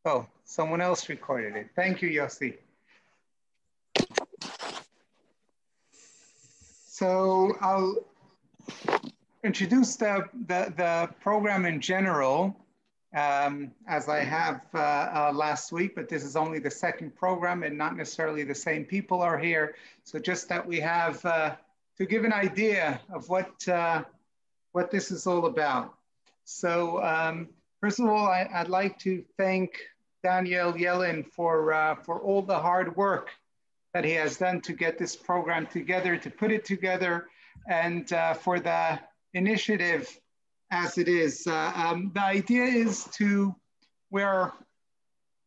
Oh, someone else recorded it. Thank you, Yossi. So I'll introduce the program in general, as I have last week, but this is only the second program and not necessarily the same people are here. So just that we have to give an idea of what this is all about. So first of all, I'd like to thank Daniel Yellen for all the hard work that he has done to get this program together, to put it together, and for the initiative as it is. The idea is where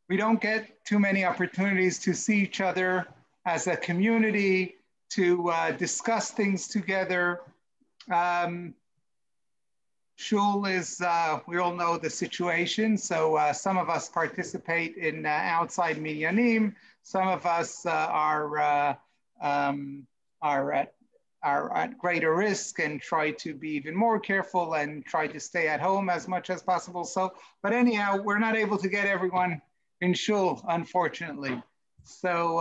we don't get too many opportunities to see each other as a community, to discuss things together. Shul is, we all know the situation. So some of us participate in outside minyanim. Some of us are at greater risk and try to be even more careful and try to stay at home as much as possible. So, but anyhow, we're not able to get everyone in shul, unfortunately. So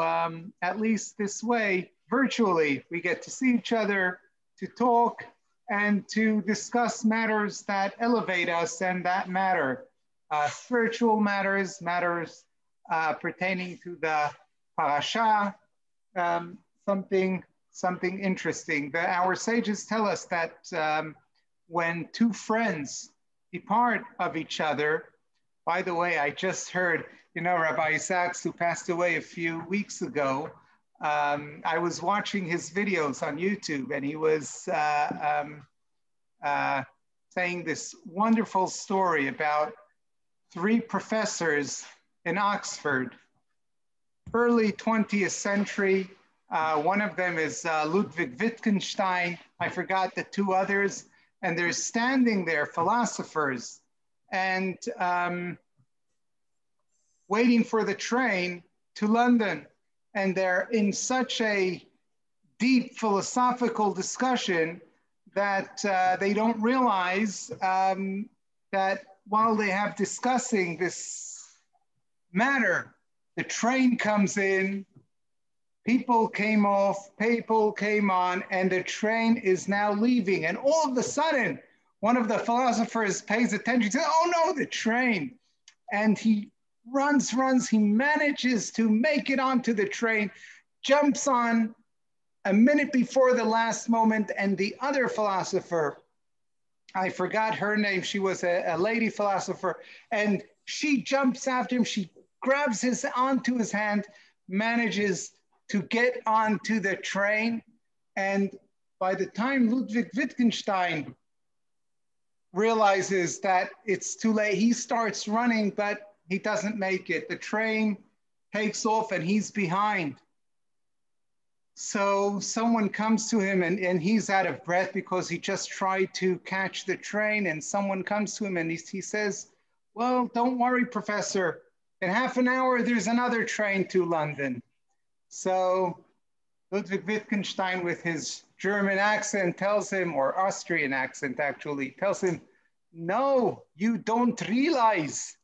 at least this way, virtually, we get to see each other, to talk, and to discuss matters that elevate us and that matter. Spiritual matters pertaining to the Parsha, something interesting. Our sages tell us that when two friends depart of each other, by the way, I just heard, Rabbi Sachs, who passed away a few weeks ago, I was watching his videos on YouTube, and he was saying this wonderful story about three professors in Oxford, early 20th century. One of them is Ludwig Wittgenstein. I forgot the two others. And they're standing there, philosophers, and waiting for the train to London. And they're in such a deep philosophical discussion that they don't realize that while they have discussing this matter, the train comes in, people came off, people came on, and the train is now leaving. And all of a sudden, one of the philosophers pays attention, he says, oh no, the train. And he runs, he manages to make it onto the train, jumps on a minute before the last moment, and the other philosopher, I forgot her name, she was a lady philosopher, and she jumps after him, she grabs onto his hand, manages to get onto the train, and by the time Ludwig Wittgenstein realizes that it's too late, he starts running, but he doesn't make it. The train takes off and he's behind. So someone comes to him and he's out of breath because he just tried to catch the train, and someone comes to him and he says, well, don't worry, Professor. In half an hour, there's another train to London. So Ludwig Wittgenstein, with his German accent, tells him, or Austrian accent actually, tells him, no, you don't realize.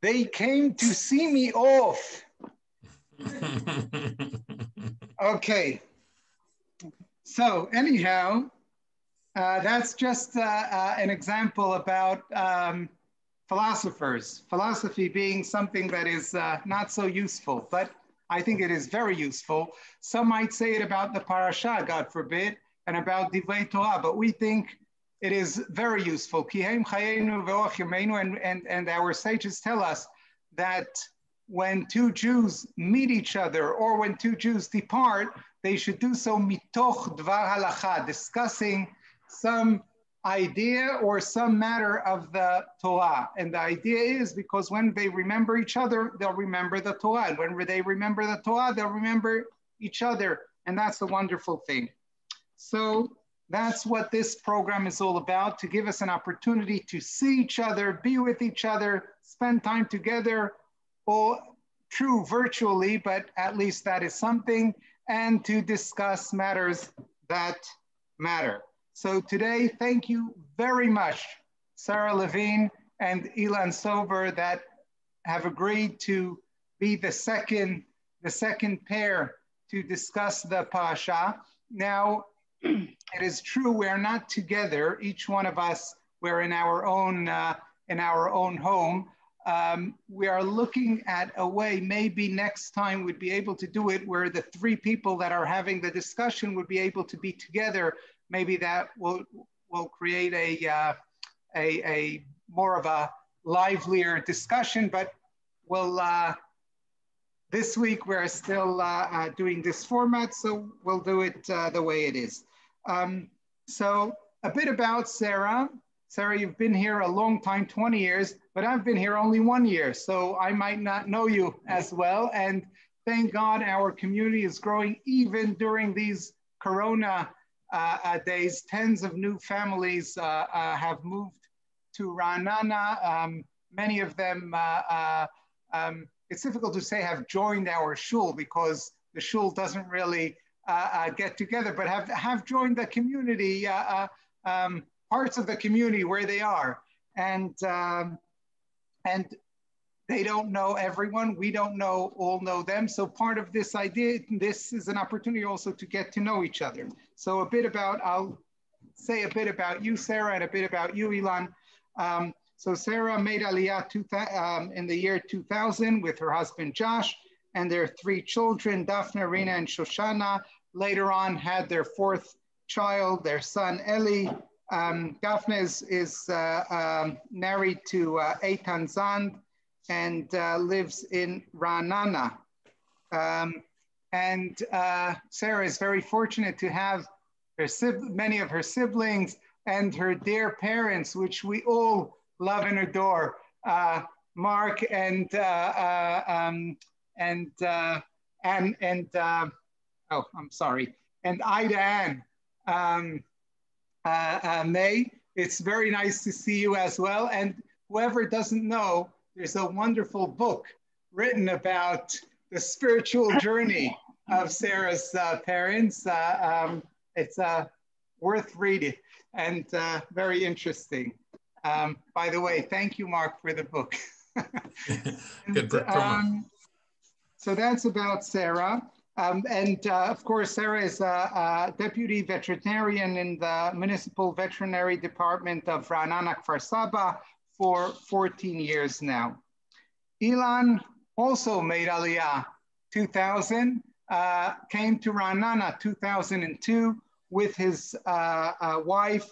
They came to see me off. Okay. So anyhow, that's just an example about philosophers. Philosophy being something that is not so useful, but I think it is very useful. Some might say it about the Parsha, God forbid, and about Divrei Torah, but we think it is very useful. And our sages tell us that when two Jews meet each other, or when two Jews depart, they should do so mitoch dvar halacha, discussing some idea or some matter of the Torah. And the idea is because when they remember each other, they'll remember the Torah. And when they remember the Torah, they'll remember each other. And that's the wonderful thing. So that's what this program is all about, to give us an opportunity to see each other, be with each other, spend time together, or true virtually, but at least that is something, and to discuss matters that matter. So today, thank you very much, Sarah Levine and Elan Sober that have agreed to be the second pair to discuss the Parsha. Now, it is true we're not together. Each one of us, we're in our own home. We are looking at a way, maybe next time we'd be able to do it where the three people that are having the discussion would be able to be together. Maybe that will create a more of a livelier discussion, but we'll, this week we're still doing this format, so we'll do it the way it is. So a bit about Sarah. Sarah, you've been here a long time, 20 years, but I've been here only 1 year, so I might not know you as well. And thank God our community is growing even during these Corona days. Tens of new families have moved to Ra'anana. Many of them, it's difficult to say have joined our shul because the shul doesn't really get together, but have joined the community, parts of the community where they are. And they don't know everyone. We don't all know them. So part of this idea, this is an opportunity also to get to know each other. So I'll say a bit about you, Sarah, and a bit about you, Elan. So Sarah made Aliyah in the year 2000 with her husband, Josh, and their three children, Daphne, Rina, and Shoshana. Later on had their fourth child, their son, Eli. Daphne is married to Eitan Zand and lives in Ra'anana. And Sarah is very fortunate to have many of her siblings and her dear parents, which we all love and adore, Mark and Ida Ann. May, it's very nice to see you as well. And whoever doesn't know, there's a wonderful book written about the spiritual journey of Sarah's parents. It's worth reading and very interesting. By the way, thank you, Mark, for the book. Good promo. So that's about Sarah. Of course, Sarah is a deputy veterinarian in the Municipal Veterinary Department of Ra'anana Kfar Saba for 14 years now. Elan also made Aliyah 2000, came to Ra'anana 2002 with his wife,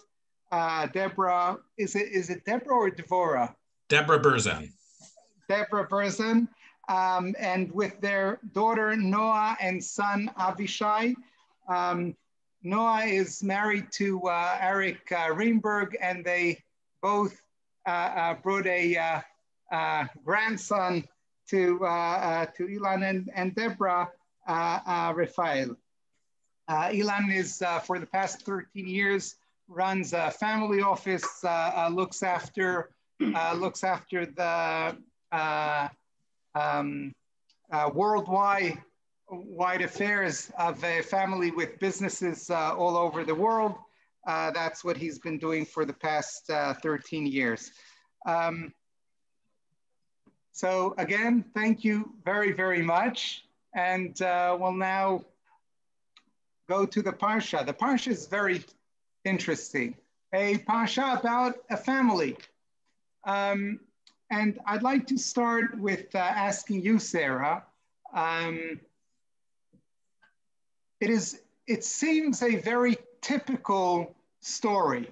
Deborah. Is it Deborah or Devorah? Deborah Berzan. Deborah Berzan. And with their daughter Noah and son Avishai. Noah is married to Eric Reinberg, and they both brought a grandson to Elan and Deborah, Raphael. Elan is, for the past 13 years, runs a family office, looks after the worldwide affairs of a family with businesses all over the world. That's what he's been doing for the past 13 years. So again, thank you very, very much. And we'll now go to the Parsha. The Parsha is very interesting. A Parsha about a family. And I'd like to start with asking you, Sarah. It seems a very typical story.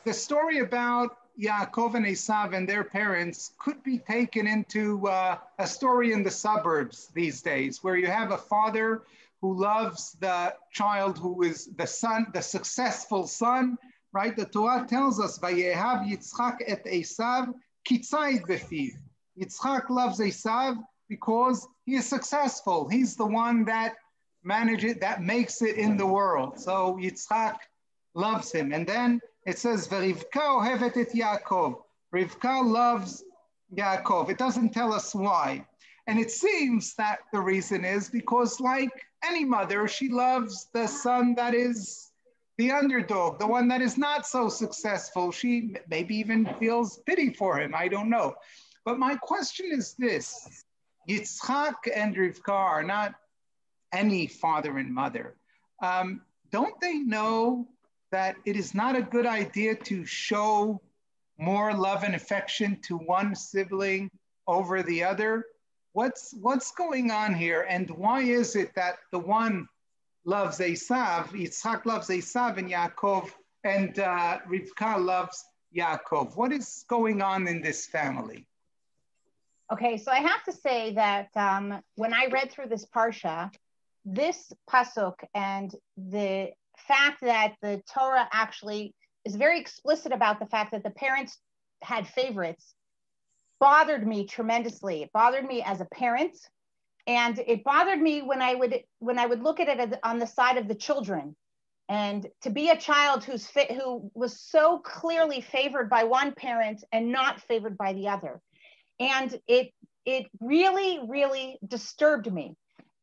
The story about Yaakov and Esav and their parents could be taken into a story in the suburbs these days, where you have a father who loves the child who is the son, the successful son, right? The Torah tells us, "Vayehav Yitzchak et Esav kitzayit befiv." Yitzchak loves Esav because he is successful. He's the one that manages, that makes it in the world. So Yitzchak loves him. And then it says, "V'Rivka ohevet et Yaakov." Rivka loves Yaakov. It doesn't tell us why. And it seems that the reason is because, like any mother, she loves the son that is the underdog, the one that is not so successful. She maybe even feels pity for him. I don't know. But my question is this: Yitzchak and Rivka are not any father and mother. Don't they know that it is not a good idea to show more love and affection to one sibling over the other? What's going on here? And why is it that the one loves Esav, Yitzchak loves Esav and Yaakov, and Rivka loves Yaakov? What is going on in this family? Okay, so I have to say that when I read through this Parsha, this pasuk and the fact that the Torah actually is very explicit about the fact that the parents had favorites bothered me tremendously. It bothered me as a parent, and it bothered me when I would look at it on the side of the children. And to be a child who was so clearly favored by one parent and not favored by the other. And it really, really disturbed me.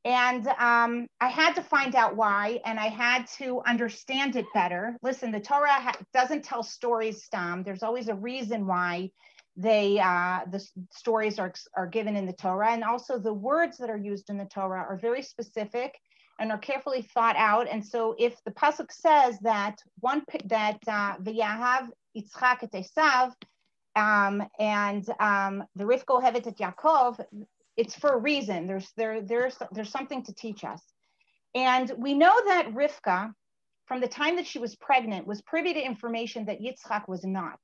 And I had to find out why, and I had to understand it better. Listen, the Torah doesn't tell stories, Stam. There's always a reason why the stories are given in the Torah, and also the words that are used in the Torah are very specific and are carefully thought out. And so, if the pasuk says that v'yahav Yitzchak et Esav, and the Rivka hevet et Yaakov, it's for a reason. There's something to teach us. And we know that Rivka, from the time that she was pregnant, was privy to information that Yitzchak was not.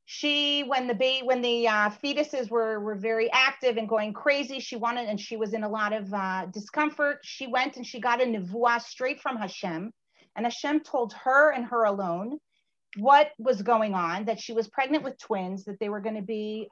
She, when the fetuses were very active and going crazy, she was in a lot of discomfort. She went and she got a nevuah straight from Hashem, and Hashem told her and her alone what was going on, that she was pregnant with twins, that they were going to be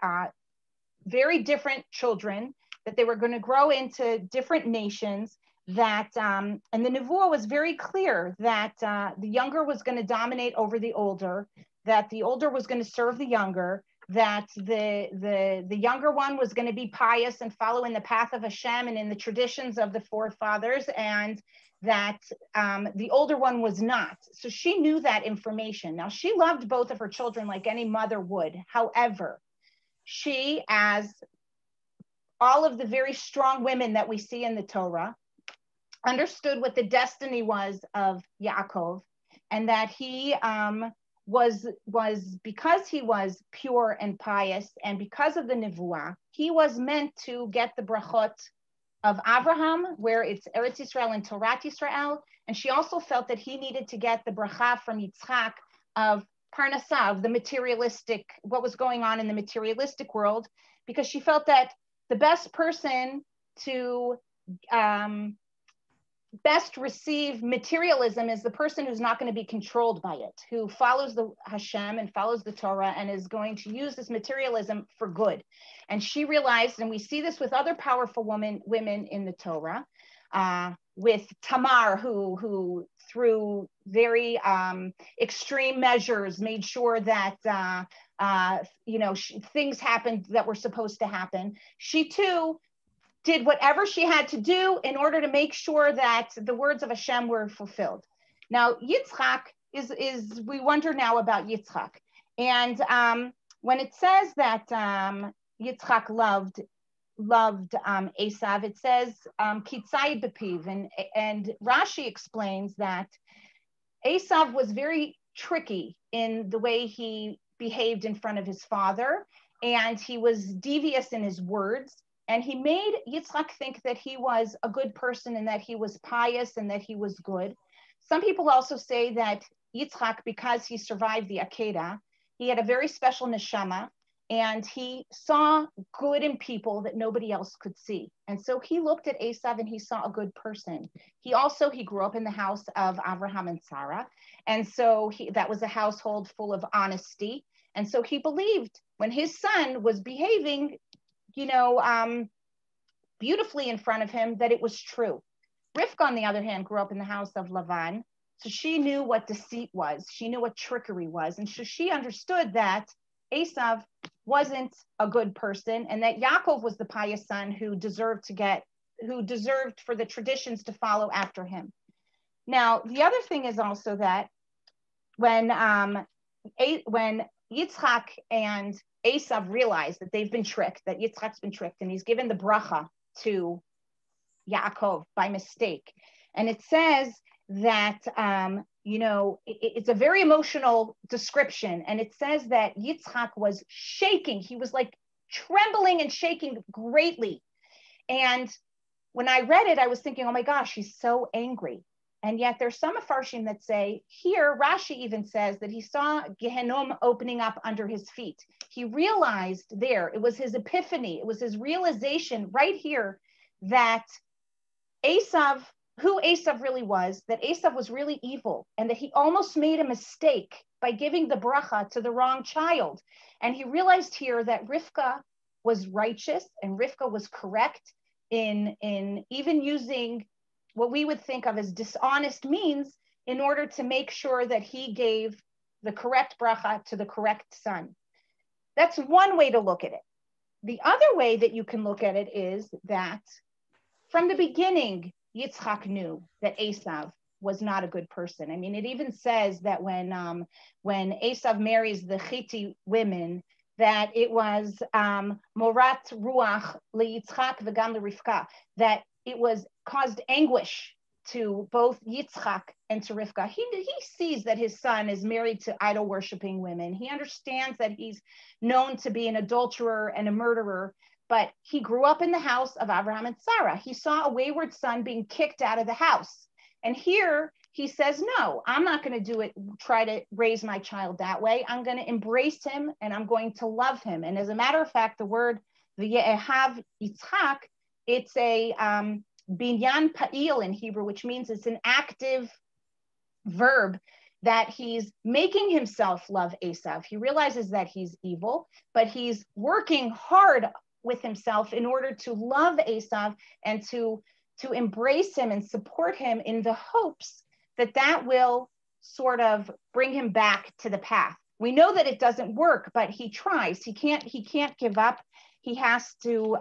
very different children, that they were going to grow into different nations, that, and the nevuah was very clear that the younger was going to dominate over the older, that the older was going to serve the younger, that the younger one was going to be pious and follow in the path of Hashem and in the traditions of the forefathers, and that the older one was not. So she knew that information. Now, she loved both of her children like any mother would. However, she, as all of the very strong women that we see in the Torah, understood what the destiny was of Yaakov, and that he was because he was pure and pious, and because of the nevuah, he was meant to get the brachot of Abraham, where it's Eretz Yisrael and Torah Yisrael. And she also felt that he needed to get the bracha from Yitzchak of Parnassah, of the materialistic, what was going on in the materialistic world, because she felt that the best person to best receive materialism is the person who's not going to be controlled by it, who follows the Hashem and follows the Torah and is going to use this materialism for good. And she realized, and we see this with other powerful women in the Torah, with Tamar, who through very extreme measures made sure that things happened that were supposed to happen. She too did whatever she had to do in order to make sure that the words of Hashem were fulfilled. Now, Yitzchak is we wonder now about Yitzchak. And when it says that Yitzchak loved Esav, it says kitzai bepiv, and Rashi explains that Esav was very tricky in the way he behaved in front of his father, and he was devious in his words. And he made Yitzchak think that he was a good person and that he was pious and that he was good. Some people also say that Yitzchak, because he survived the Akedah, he had a very special neshama, and he saw good in people that nobody else could see. And so he looked at Esav and he saw a good person. He grew up in the house of Abraham and Sarah. And so that was a household full of honesty. And so he believed when his son was behaving beautifully in front of him, that it was true. Rivka, on the other hand, grew up in the house of Levine. So she knew what deceit was. She knew what trickery was. And so she understood that Esav wasn't a good person, and that Yaakov was the pious son who deserved for the traditions to follow after him. Now, the other thing is also that when Yitzchak and Esav realize that they've been tricked, that Yitzchak's been tricked, and he's given the bracha to Yaakov by mistake. And it says that, it's a very emotional description. And it says that Yitzchak was shaking. He was like trembling and shaking greatly. And when I read it, I was thinking, oh my gosh, he's so angry. And yet there's some Mefarshim that say, here, Rashi even says that he saw Gehenom opening up under his feet. He realized there, it was his epiphany, it was his realization right here that Esav, who Esav really was, that Esav was really evil, and that he almost made a mistake by giving the bracha to the wrong child. And he realized here that Rivka was righteous and Rivka was correct in even using what we would think of as dishonest means in order to make sure that he gave the correct bracha to the correct son. That's one way to look at it. The other way that you can look at it is that from the beginning, Yitzchak knew that Esav was not a good person. I mean, it even says that when Esav marries the Chiti women, that it was morat ruach leYitzchak v'gam leRivka, that it was caused anguish to both Yitzchak and to Rivka. He sees that his son is married to idol-worshiping women. He understands that he's known to be an adulterer and a murderer, but he grew up in the house of Abraham and Sarah. He saw a wayward son being kicked out of the house. And here he says, no, I'm not going to do it, try to raise my child that way. I'm going to embrace him and I'm going to love him. And as a matter of fact, the word v'ye'ehav Yitzchak, it's a binyan pa'il in Hebrew, which means it's an active verb, that he's making himself love Esav. He realizes that he's evil, but he's working hard with himself in order to love Esav and to embrace him and support him in the hopes that that will sort of bring him back to the path. We know that it doesn't work, but he tries. He can't give up. He has to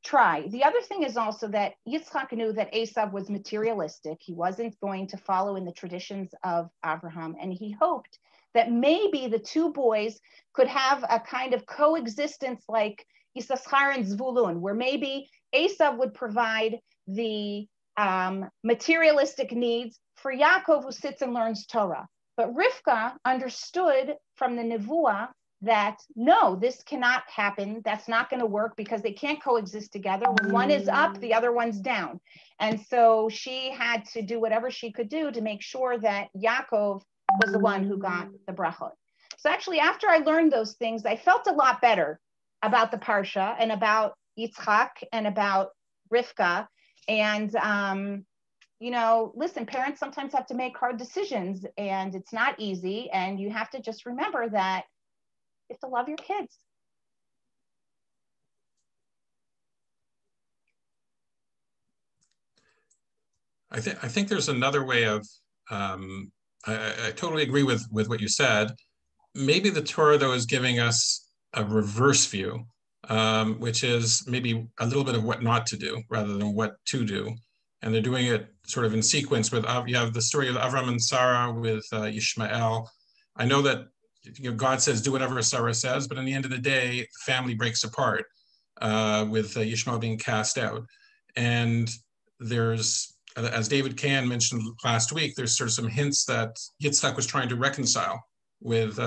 try. The other thing is also that Yitzchak knew that Esav was materialistic. He wasn't going to follow in the traditions of Abraham, and he hoped that maybe the two boys could have a kind of coexistence like Issachar and Zvulun, where maybe Esav would provide the materialistic needs for Yaakov, who sits and learns Torah. But Rivka understood from the Nevuah that no, this cannot happen. That's not going to work because they can't coexist together. When one is up, the other one's down. And so she had to do whatever she could do to make sure that Yaakov was the one who got the brachot. So actually, after I learned those things, I felt a lot better about the Parsha and about Yitzchak and about Rivka. And, listen, parents sometimes have to make hard decisions and it's not easy. And you have to just remember that you have to love your kids. I think there's another way of, I totally agree with what you said. Maybe the Torah, though, is giving us a reverse view, which is maybe a little bit of what not to do rather than what to do. And they're doing it sort of in sequence with, you have the story of Avram and Sarah with Ishmael. I know that God says, do whatever Sarah says, but in the end of the day, the family breaks apart with Ishmael being cast out. And there's, as David Kahn mentioned last week, there's sort of some hints that Yitzchak was trying to reconcile with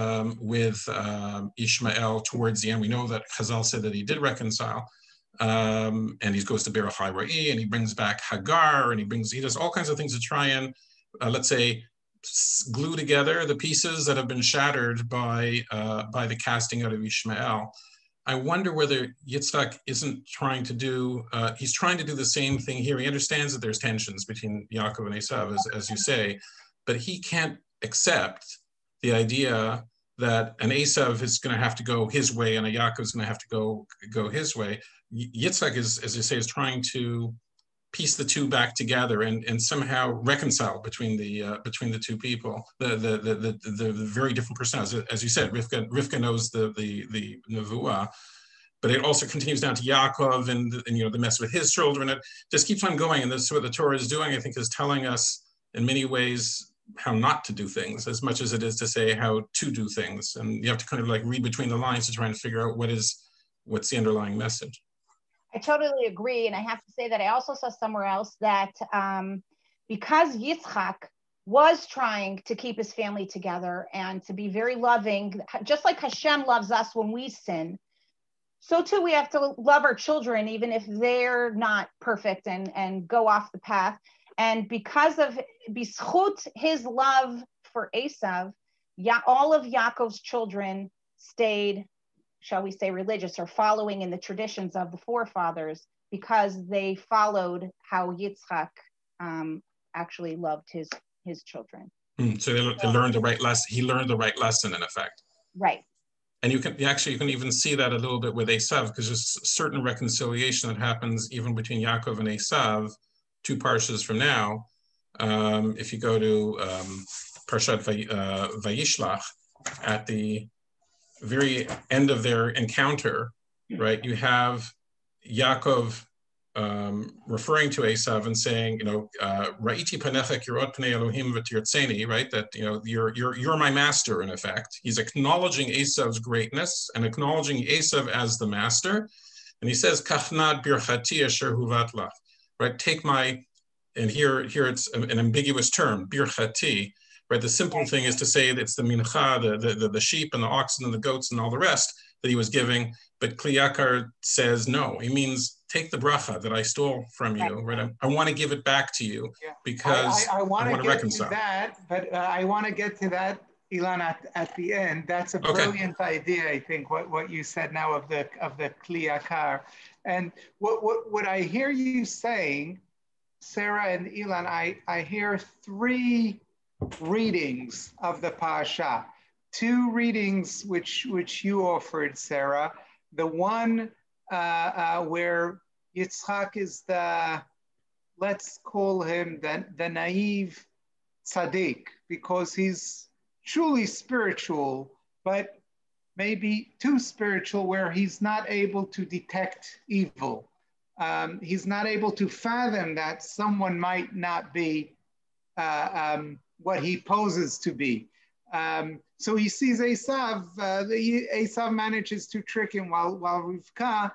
Ishmael towards the end. We know that Chazal said that he did reconcile. And he goes to Berach HaRa'i and he brings back Hagar and he does all kinds of things to try and, let's say, glue together the pieces that have been shattered by the casting out of Ishmael. I wonder whether Yitzchak isn't trying to do, he's trying to do the same thing here. He understands that there's tensions between Yaakov and Esav, as you say, but he can't accept the idea that an Esav is going to have to go his way and a Yaakov is going to have to go his way. Yitzchak is, as you say, is trying to piece the two back together and somehow reconcile between the two people, the very different personalities. As you said, Rivka knows the Nevuah, but it also continues down to Yaakov and the mess with his children. It just keeps on going, and that's what the Torah is doing. I think is telling us in many ways not to do things as much as it is to say how to do things. And you have to kind of like read between the lines to try and figure out what's the underlying message. I totally agree. And I have to say that I also saw somewhere else that because Yitzchak was trying to keep his family together and to be very loving, just like Hashem loves us when we sin, so too we have to love our children, even if they're not perfect and go off the path. And because of B'schut his love for Esav, all of Yaakov's children stayed, shall we say, religious, or following in the traditions of the forefathers, because they followed how Yitzchak actually loved his children. So they learned the right lesson. He learned the right lesson, in effect. Right. And you can even see that a little bit with Esav, because there's certain reconciliation that happens even between Yaakov and Esav 2 parshas from now. If you go to Parshat Vayishlach, at the very end of their encounter, right, you have Yaakov referring to Esav and saying, Ra'iti panecha kirot pnei Elohim v'tirtzeni, right, that, you're my master, in effect. He's acknowledging Esav's greatness and acknowledging Esav as the master. And he says, Kachnad birchati asher huvat lach, right, take my, and here it's an ambiguous term, birchati, right? The simple thing is to say that it's the mincha, the sheep and the oxen and the goats and all the rest that he was giving. But Kli Yakar says no. He means take the bracha that I stole from you, right? I want to give it back to you because I want to reconcile. To that, but I want to get to that, Elan, at the end. That's a brilliant idea, I think, what you said now of the Kli Yakar. And what I hear you saying, Sarah and Elan, I hear 3 readings of the Parsha. 2 readings which you offered, Sarah. The one where Yitzchak is let's call him the naive tzaddik, because he's truly spiritual, but maybe too spiritual, where he's not able to detect evil. He's not able to fathom that someone might not be what he poses to be. So he sees Esav. Esav manages to trick him, while Rivka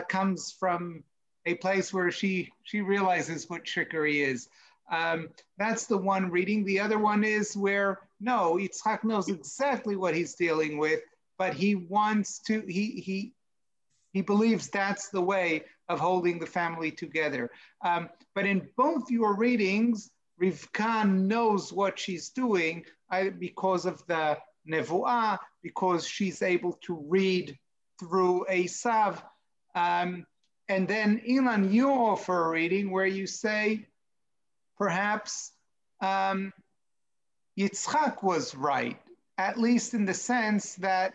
comes from a place where she realizes what trickery is. That's the one reading. The other one is where Yitzchak knows exactly what he's dealing with, but he wants to. He believes that's the way of holding the family together. But in both your readings, Rivka knows what she's doing because of the nevuah, because she's able to read through Esav. And then, Elan, you offer a reading where you say, perhaps Yitzchak was right, at least in the sense that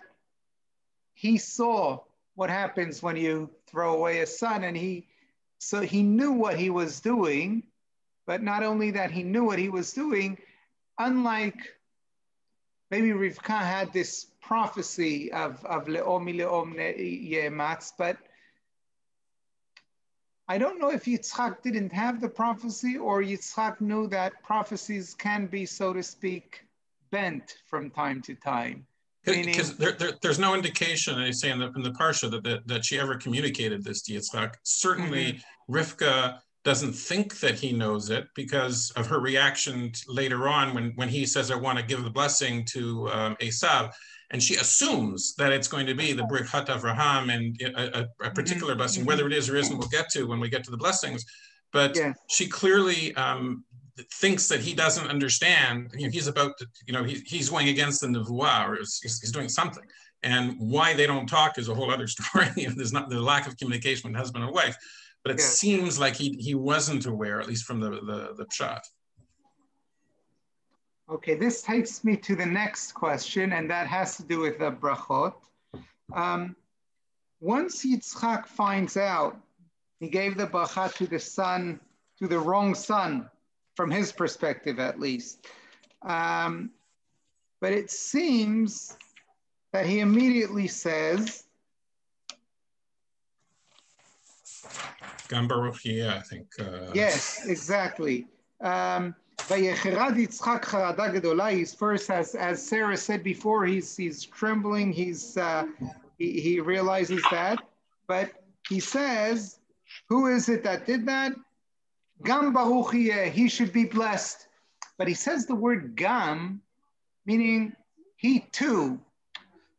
he saw what happens when you throw away a son, and he knew what he was doing. But not only that, he knew what he was doing, unlike maybe Rivka had this prophecy of le'om ye'ematz, but I don't know if Yitzchak didn't have the prophecy, or Yitzchak knew that prophecies can be, so to speak, bent from time to time. Because there's no indication, I say in the Parsha, that she ever communicated this to Yitzchak. Certainly, Rivka doesn't think that he knows it because of her reaction later on when he says, I want to give the blessing to Esav. And she assumes that it's going to be the Birchat Avraham and a particular blessing, whether it is or isn't, we'll get to when we get to the blessings. But she clearly thinks that he doesn't understand. He's about to, he's going against the nevuah, or he's doing something. And why they don't talk is a whole other story. There's not the lack of communication with husband and wife. But it seems like he wasn't aware, at least from the pshat. Okay, this takes me to the next question, and that has to do with the brachot. Once Yitzchak finds out he gave the bracha to the son, to the wrong son, from his perspective at least. But it seems that he immediately says, Gam Baruch Yeh, I think. Yes, exactly. He's first, as Sarah said before, he's trembling. He realizes that, but he says, "Who is it that did that? Gam baruch yeh, he should be blessed." But he says the word gam, meaning he too.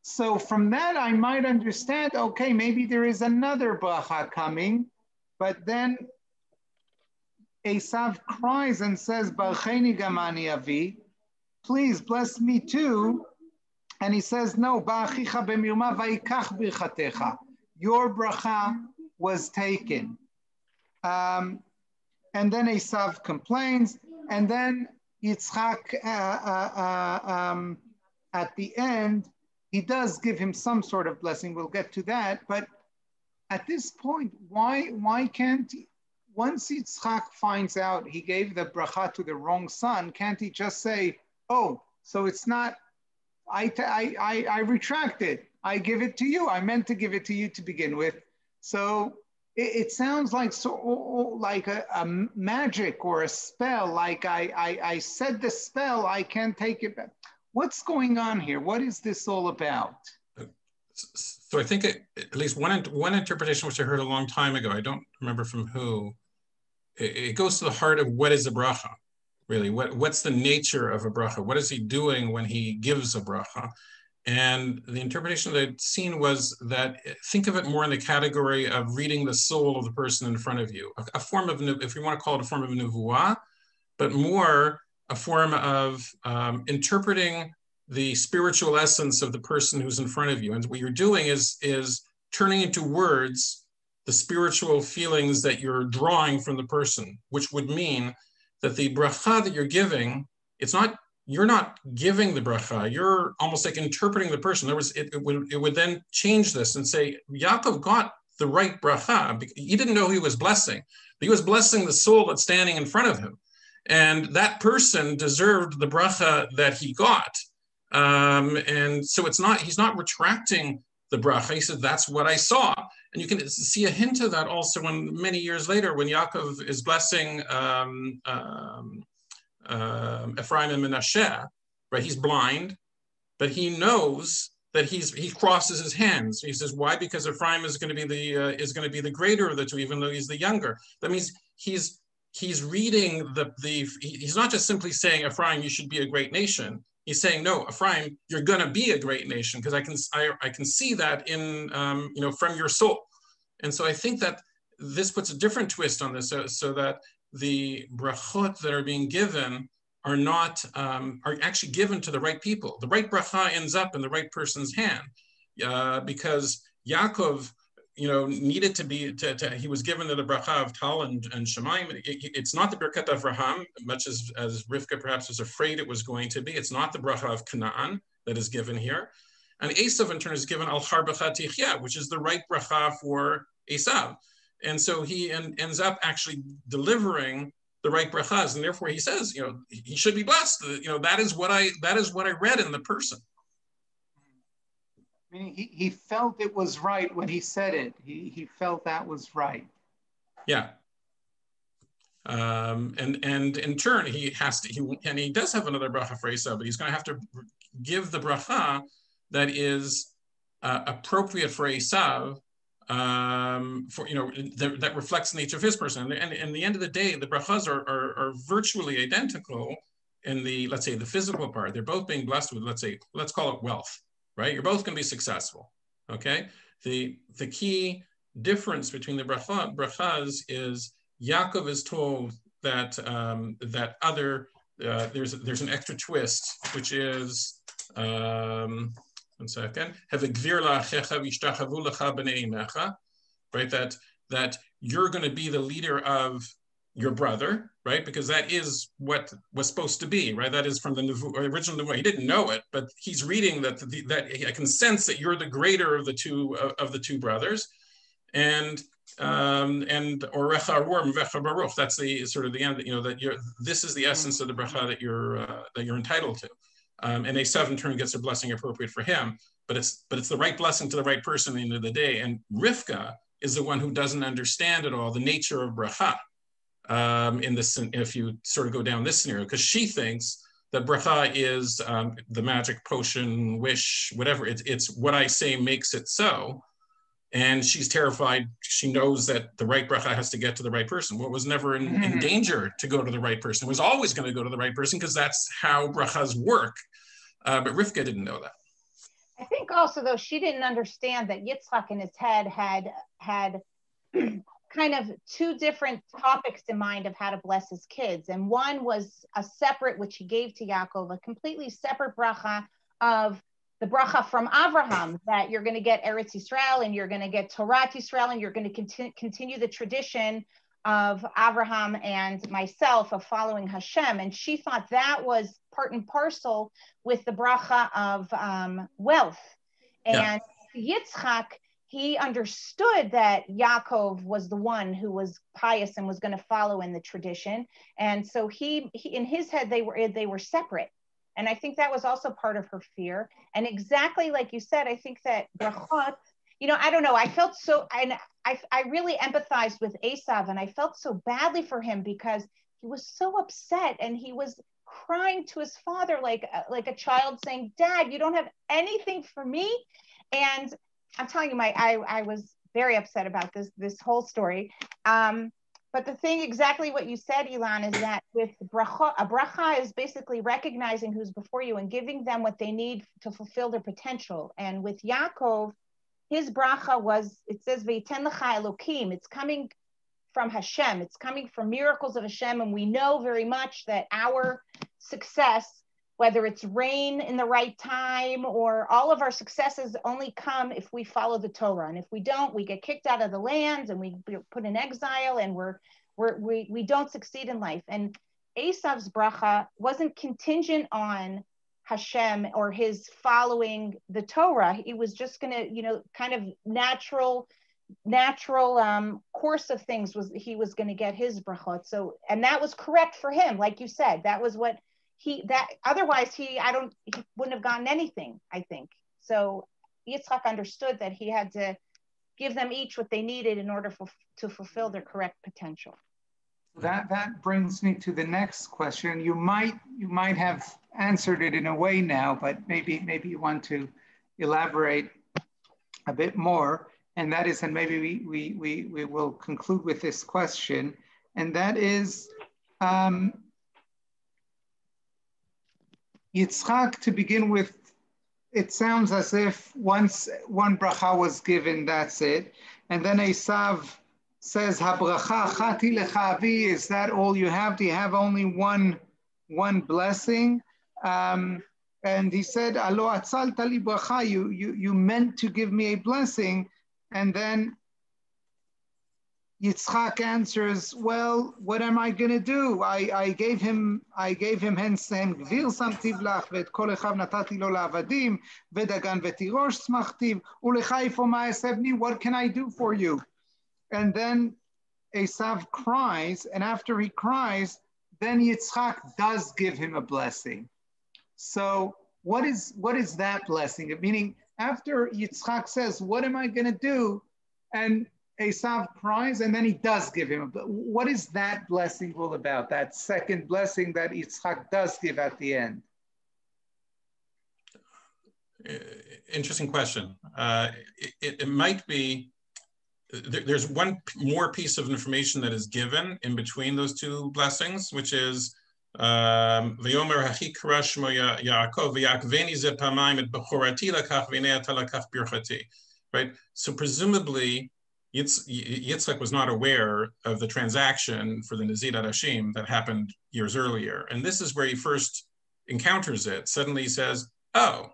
So from that, I might understand, okay, maybe there is another bracha coming, but then Esav cries and says, Barcheni gamani avi, please bless me too. And he says, no, ba'achicha b'mirma va'ikach birchatecha. Your bracha was taken. And then Esav complains, and then Yitzchak, at the end, he does give him some sort of blessing. We'll get to that. But at this point, why can't he, once Yitzchak finds out he gave the bracha to the wrong son, can't he just say, oh, so it's not, I retract it. I give it to you. I meant to give it to you to begin with. So it sounds like like a magic or a spell, like I said the spell, I can't take it back. What's going on here? What is this all about? So I think at least one interpretation, which I heard a long time ago, I don't remember from who, it goes to the heart of what is a bracha, really. What's the nature of a bracha? What is he doing when he gives a bracha? And the interpretation that I'd seen was that, think of it more in the category of reading the soul of the person in front of you, a form of, if you want to call it a form of nevuah, but more a form of interpreting the spiritual essence of the person who's in front of you. And what you're doing is turning into words the spiritual feelings that you're drawing from the person, which would mean that the bracha that you're giving, you're not giving the bracha, you're almost like interpreting the person. In other words, it would then change this and say, Yaakov got the right bracha. He didn't know he was blessing, but he was blessing the soul that's standing in front of him. And that person deserved the bracha that he got. And so he's not retracting the bracha. He said, that's what I saw. And you can see a hint of that also when many years later, when Yaakov is blessing Ephraim and Menashe, right? He's blind, but he knows that he crosses his hands. He says, why? Because Ephraim is going to be the greater of the two, even though he's the younger. That means he's reading he's not just simply saying, Ephraim, you should be a great nation. He's saying, no, Ephraim, you're going to be a great nation because I can see that in from your soul. And so I think that this puts a different twist on this, so that the brachot that are being given are actually given to the right people. The right bracha ends up in the right person's hand, because Yaakov, needed to be, he was given the bracha of Tal and Shemaim. It's not the Birkat Avraham, much as Rivka perhaps was afraid it was going to be. It's not the bracha of Canaan that is given here. And Esav in turn is given Al Charbecha Tichya, which is the right bracha for Esav. And so he ends up actually delivering the right brachas, and therefore he says, he should be blessed. That is what I read in the person. I mean, he felt it was right when he said it. He felt that was right. Yeah. And in turn, he does have another bracha for Esav, but he's going to have to give the bracha that is appropriate for Esav, that reflects the nature of his person. And in the end of the day, the brachas are virtually identical in let's say, the physical part. They're both being blessed with, let's call it wealth. Right? You're both going to be successful, okay? The key difference between the brachas is Yaakov is told that there's an extra twist, which is, one second, right? That you're going to be the leader of your brother, right? Because that is what was supposed to be, right? That is from the original Nevuah. He didn't know it, but he's reading that I can sense that you're the greater of the two brothers, and Orecha Aror Mevecha Baruch. That's the sort of the end. This is the essence of the bracha that you're entitled to. And Esav in turn gets a blessing appropriate for him, but it's the right blessing to the right person at the end of the day. And Rivka is the one who doesn't understand at all the nature of bracha. in this, if you sort of go down this scenario, because she thinks that bracha is the magic potion, wish, whatever. It's what I say makes it so. And she's terrified. She knows that the right bracha has to get to the right person. Well, it was never in danger to go to the right person. It was always going to go to the right person because that's how brachas work. But Rivka didn't know that. I think also, though, she didn't understand that Yitzchak in his head had kind of two different topics in mind of how to bless his kids. And one was a separate, which he gave to Yaakov, a completely separate bracha of the bracha from Avraham, that you're going to get Eretz Yisrael and you're going to get Torah Yisrael and you're going to continue the tradition of Avraham and myself of following Hashem. And she thought that was part and parcel with the bracha of wealth. And Yitzchak, he understood that Yaakov was the one who was pious and was going to follow in the tradition. And so he in his head, they were separate. And I think that was also part of her fear. And exactly like you said, I think that brachot, I don't know, I felt so, I really empathized with Esav, and I felt so badly for him because he was so upset and he was crying to his father like a child saying, Dad, you don't have anything for me. And I'm telling you, I was very upset about this whole story. But the thing, exactly what you said, Elan, is that with bracha, a bracha is basically recognizing who's before you and giving them what they need to fulfill their potential. And with Yaakov, his bracha was, it says, V'yiten lecha Elokim. It's coming from Hashem. It's coming from miracles of Hashem. And we know very much that our success, whether it's rain in the right time or all of our successes, only come if we follow the Torah. And if we don't, we get kicked out of the land and we put in exile and we don't succeed in life. And Esav's bracha wasn't contingent on Hashem or his following the Torah. It was just going to, kind of natural course of things he was going to get his brachot. So, and that was correct for him. Like you said, that was what otherwise he wouldn't have gotten anything, I think. So Yitzchak understood that he had to give them each what they needed in order to fulfill their correct potential. That brings me to the next question. You might have answered it in a way now, but maybe you want to elaborate a bit more. And that is, and maybe we will conclude with this question, and that is, Yitzchak, to begin with, it sounds as if once one bracha was given, that's it. And then Esav says, "Habracha chati lecha avi." Is that all you have? Do you have only one blessing? And he said, "Alo atzalta li bracha." You meant to give me a blessing. And then Yitzchak answers, well, what am I going to do? I gave him hence gvir samtiv lach v'et kol echav natati lo la'avadim v'dagan v'tirosh smachtiv ulecha ifo ma'asevni. What can I do for you? And then Esav cries, and after he cries, then Yitzchak does give him a blessing. So what is that blessing? Meaning, after Yitzchak says, what am I going to do? And Esav cries, and then he does give him what is that blessing all about? That second blessing that Yitzchak does give at the end. Interesting question. It might be, there's one more piece of information that is given in between those two blessings, which is V'yomer hachi kara shmo Yaakov v'yakveni ze pamayim et bechorati lakach v'nei ata lakach birchati. Right? So presumably, Yitzchak was not aware of the transaction for the Nazir Adashim that happened years earlier. And this is where he first encounters it. Suddenly he says, oh,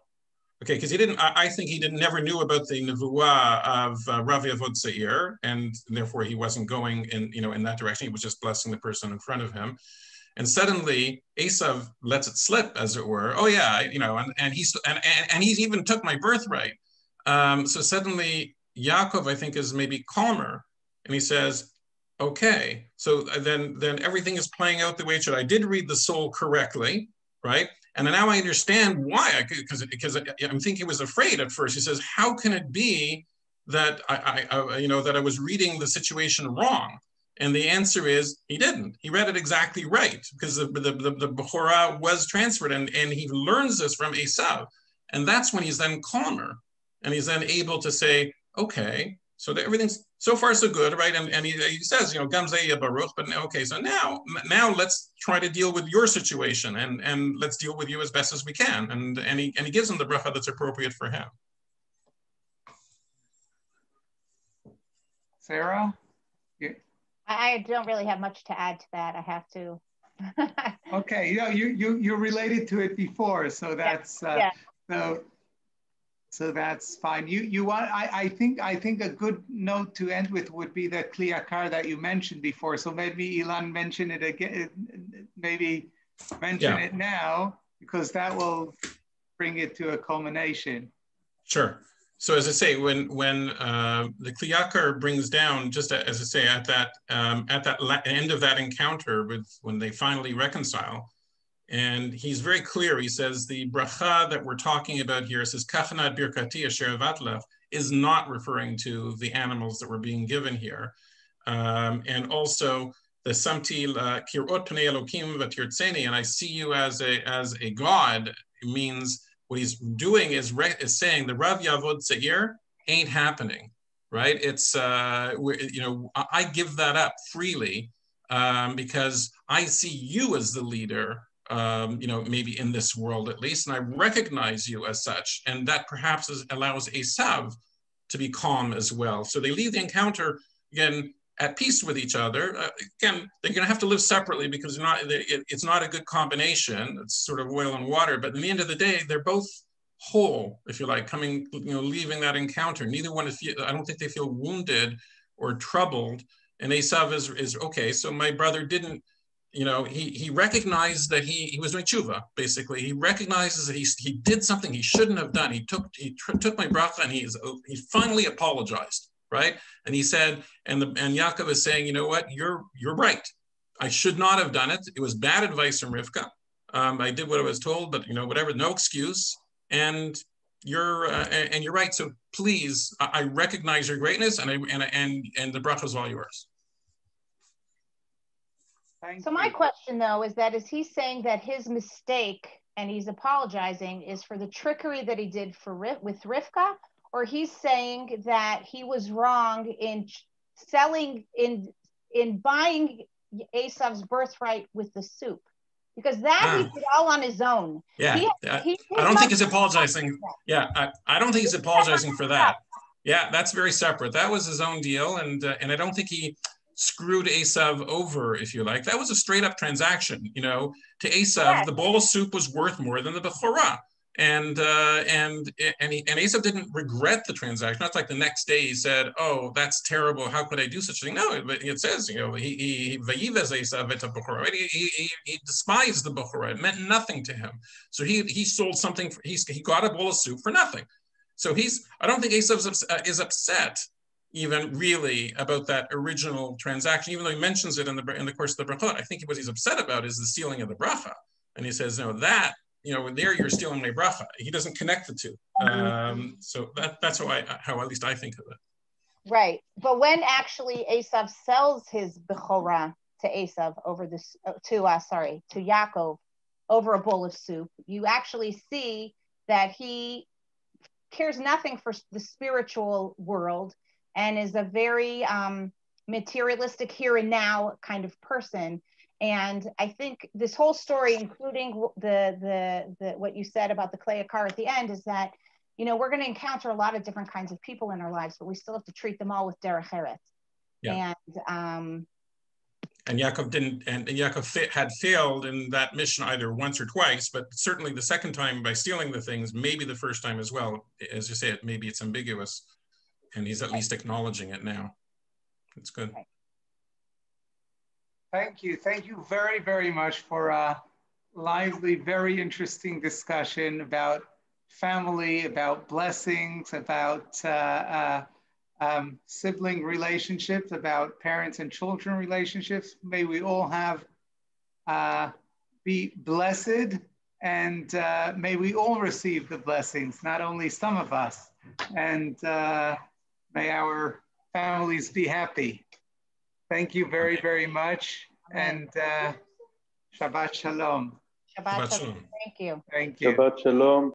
okay, because I think he never knew about the Nevuah of Rav Yavod Seir, and therefore he wasn't going in that direction. He was just blessing the person in front of him. And suddenly Esav lets it slip, as it were. Oh yeah, and he's even took my birthright. So suddenly Yaakov, I think, is maybe calmer, and he says, okay, so then everything is playing out the way it should. I did read the soul correctly, right? And now I understand why, because I think he was afraid at first. He says, how can it be that I was reading the situation wrong? And the answer is he didn't. He read it exactly right because the Bechorah was transferred, and he learns this from Esav. And that's when he's then calmer, and he's then able to say, okay, so everything's so far so good, right? And he says, Gam Zeh Baruch, but okay, so now let's try to deal with your situation, and let's deal with you as best as we can. And he gives him the bracha that's appropriate for him. Sarah? I don't really have much to add to that. I have to. Okay, you related to it before, so that's so that's fine. You want? I think a good note to end with would be the Kli Yakar that you mentioned before. So maybe Elan mention it again. Maybe mention it now, because that will bring it to a culmination. Sure. So as I say, when the Kli Yakar brings down, just as I say, at that end of that encounter when they finally reconcile, and he's very clear. He says the bracha that we're talking about here, says Kachanat Birkati Asher Avatlech, is not referring to the animals that were being given here, and also the Samti Kirot Pnei Elokim V'Tirtzeni, and I see you as a God, means what he's doing is saying the Rav Yavod Seir ain't happening, right? It's I give that up freely because I see you as the leader. Maybe in this world at least, and I recognize you as such, and that perhaps allows Esav to be calm as well. So they leave the encounter again at peace with each other. Again, they're going to have to live separately because it's not a good combination. It's sort of oil and water. But in the end of the day, they're both whole, if you like, leaving that encounter. Neither one I don't think they feel wounded or troubled. And Esav is okay. So my brother didn't. He recognized that he was doing tshuva, basically. He recognizes that he did something he shouldn't have done. He took my bracha, and he finally apologized, right? And he said, and Yaakov is saying, you know what, you're right. I should not have done it. It was bad advice from Rivka. I did what I was told, but whatever, no excuse. And you're right. So please, I recognize your greatness, and the bracha is all yours. So my question, though, is he saying that his mistake, and he's apologizing, is for the trickery that he did with Rivka, or he's saying that he was wrong in buying Esav's birthright with the soup? Because that he did all on his own. Yeah, I don't think he's apologizing. Yeah, I don't think he's apologizing for that. Yeah, that's very separate. That was his own deal, and I don't think he screwed Esav over, if you like. That was a straight up transaction. To Esav, the bowl of soup was worth more than the Bechorah. And Esav didn't regret the transaction. Not like the next day he said, "Oh, that's terrible. How could I do such a thing?" No, it says, he vayivez Esav et Bechorah. He despised the Bechorah. It meant nothing to him. So he sold something. He got a bowl of soup for nothing. So I don't think Esav is upset even really about that original transaction, even though he mentions it in the course of the brachot. I think what he's upset about is the stealing of the bracha. And he says, no, there you're stealing my bracha. He doesn't connect the two. So that's how at least I think of it. Right. But when actually Esav sells his bechorah to Esav to Yaakov over a bowl of soup, you actually see that he cares nothing for the spiritual world and is a very materialistic here and now kind of person. And I think this whole story, including the what you said about the Kli Yakar at the end, is that, we're going to encounter a lot of different kinds of people in our lives, but we still have to treat them all with derech eretz. Yeah. And Yaakov had failed in that mission either once or twice, but certainly the second time by stealing the things, maybe the first time as well. As you say, maybe it's ambiguous. And he's at least acknowledging it now. It's good. Thank you. Thank you very, very much for a lively, very interesting discussion about family, about blessings, about sibling relationships, about parents and children relationships. May we all be blessed, and may we all receive the blessings, not only some of us. And may our families be happy. Thank you very, very much. Amen. And Shabbat Shalom. Shabbat Shabbat shalom. shalom. Thank you. Thank you. Shabbat Shalom.